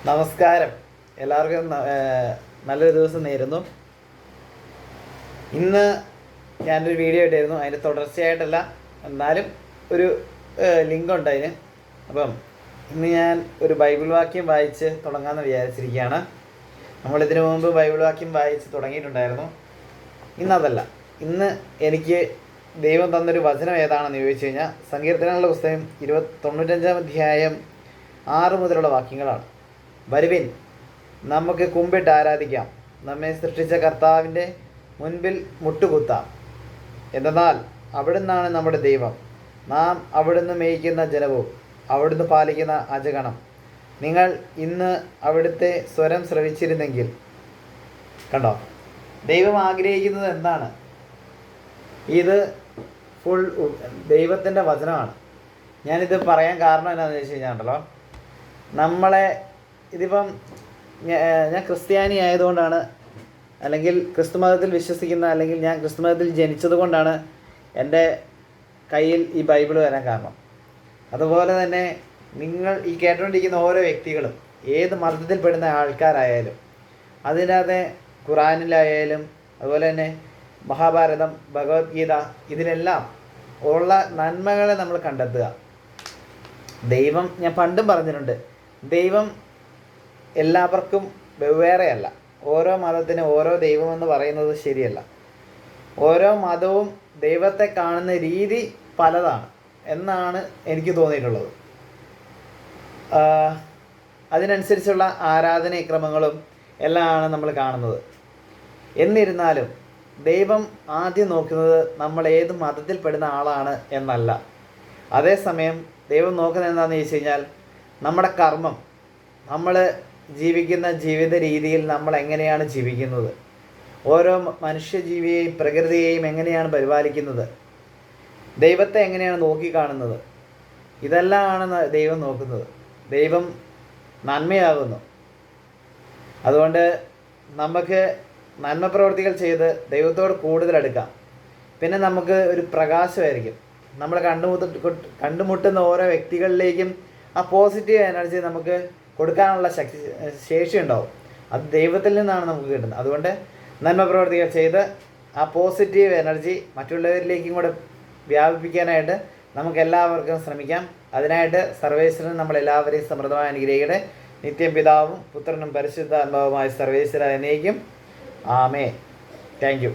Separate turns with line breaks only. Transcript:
നമസ്കാരം. എല്ലാവർക്കും നല്ലൊരു ദിവസം നേരുന്നു. ഇന്ന് ഞാനൊരു വീഡിയോ ഇട്ടായിരുന്നു. അതിൻ്റെ തുടർച്ചയായിട്ടല്ല, എന്നാലും ഒരു ലിങ്ക് ഉണ്ട് അതിന്. അപ്പം ഇന്ന് ഞാൻ ഒരു ബൈബിൾ വാക്യം വായിച്ച് തുടങ്ങാമെന്ന് വിചാരിച്ചിരിക്കുകയാണ്. നമ്മളിതിനു മുമ്പ് ബൈബിൾ വാക്യം വായിച്ച് തുടങ്ങിയിട്ടുണ്ടായിരുന്നു. ഇന്നതല്ല. ഇന്ന് എനിക്ക് ദൈവം തന്നൊരു വചനം ഏതാണെന്ന് ചോദിച്ചു കഴിഞ്ഞാൽ സങ്കീർത്തനങ്ങളുടെ പുസ്തകം 95 അധ്യായം 6 മുതലുള്ള വാക്യങ്ങളാണ്. വരുവിൻ, നമുക്ക് കുമ്പിട്ട് ആരാധിക്കാം, നമ്മെ സൃഷ്ടിച്ച കർത്താവിൻ്റെ മുൻപിൽ മുട്ടുകുത്താം. എന്തെന്നാൽ അവിടുന്നാണ് നമ്മുടെ ദൈവം, നാം അവിടുന്ന് മേയ്ക്കുന്ന ജനവും അവിടുന്ന് പാലിക്കുന്ന അജഗണം. നിങ്ങൾ ഇന്ന് അവിടുത്തെ സ്വരം ശ്രവിച്ചിരുന്നെങ്കിൽ. കണ്ടോ, ദൈവം ആഗ്രഹിക്കുന്നത് എന്താണ്? ഇത് ഫുൾ ദൈവത്തിൻ്റെ വചനമാണ്. ഞാനിത് പറയാൻ കാരണം എന്താണെന്ന് വെച്ച് കഴിഞ്ഞാൽ ഉണ്ടല്ലോ, നമ്മളെ ഇതിപ്പം ഞാൻ ക്രിസ്ത്യാനി ആയതുകൊണ്ടാണ്, അല്ലെങ്കിൽ ക്രിസ്തു മതത്തിൽ വിശ്വസിക്കുന്ന, അല്ലെങ്കിൽ ഞാൻ ക്രിസ്തു മതത്തിൽ ജനിച്ചത് കൊണ്ടാണ് എൻ്റെ കയ്യിൽ ഈ ബൈബിൾ വരാൻ കാരണം. അതുപോലെ തന്നെ നിങ്ങൾ ഈ കേട്ടുകൊണ്ടിരിക്കുന്ന ഓരോ വ്യക്തികളും ഏത് മതത്തിൽപ്പെടുന്ന ആൾക്കാരായാലും അതിനകത്തെ ഖുറാനിലായാലും അതുപോലെ തന്നെ മഹാഭാരതം, ഭഗവത്ഗീത, ഇതിലെല്ലാം ഉള്ള നന്മകളെ നമ്മൾ കണ്ടെത്തുക. ദൈവം, ഞാൻ പണ്ടും പറഞ്ഞിട്ടുണ്ട്, ദൈവം എല്ലാവർക്കും വെവ്വേറെയല്ല. ഓരോ മതത്തിന് ഓരോ ദൈവമെന്ന് പറയുന്നത് ശരിയല്ല. ഓരോ മതവും ദൈവത്തെ കാണുന്ന രീതി പലതാണ് എന്നാണ് എനിക്ക് തോന്നിയിട്ടുള്ളത്. അതിനനുസരിച്ചുള്ള ആരാധനക്രമങ്ങളും എല്ലാമാണ് നമ്മൾ കാണുന്നത്. എന്നിരുന്നാലും ദൈവം ആദ്യം നോക്കുന്നത് നമ്മൾ ഏത് മതത്തിൽപ്പെടുന്ന ആളാണ് എന്നല്ല. അതേസമയം ദൈവം നോക്കുന്നത് എന്താണെന്ന് ചോദിച്ചു കഴിഞ്ഞാൽ നമ്മുടെ കർമ്മം, നമ്മൾ ജീവിക്കുന്ന ജീവിത രീതിയിൽ നമ്മൾ എങ്ങനെയാണ് ജീവിക്കുന്നത്, ഓരോ മനുഷ്യജീവിയെയും പ്രകൃതിയെയും എങ്ങനെയാണ് പരിപാലിക്കുന്നത്, ദൈവത്തെ എങ്ങനെയാണ് നോക്കിക്കാണുന്നത്, ഇതെല്ലാമാണ് ദൈവം നോക്കുന്നത്. ദൈവം നന്മയാകുന്നു. അതുകൊണ്ട് നമുക്ക് നന്മ പ്രവൃത്തികൾ ചെയ്ത് ദൈവത്തോട് കൂടുതൽ അടുക്കാം. പിന്നെ നമുക്ക് ഒരു പ്രകാശമായിരിക്കും. നമ്മൾ കണ്ടുമുട്ടുന്ന ഓരോ വ്യക്തികളിലേക്കും ആ പോസിറ്റീവ് എനർജി നമുക്ക് കൊടുക്കാനുള്ള ശേഷി ഉണ്ടാവും. അത് ദൈവത്തിൽ നിന്നാണ് നമുക്ക് കിട്ടുന്നത്. അതുകൊണ്ട് നന്മ പ്രവർത്തികൾ ചെയ്ത് ആ പോസിറ്റീവ് എനർജി മറ്റുള്ളവരിലേക്കും കൂടെ വ്യാപിപ്പിക്കാനായിട്ട് നമുക്ക് എല്ലാവർക്കും ശ്രമിക്കാം. അതിനായിട്ട് സർവേശ്വരൻ നമ്മളെല്ലാവരെയും സമൃദ്ധമായി അനുഗ്രഹിക്കട്ടെ. നിത്യം പിതാവും പുത്രനും പരിശുദ്ധാത്മാവുമായ സർവേശ്വര എന്നേക്കും. ആമേൻ. Thank U.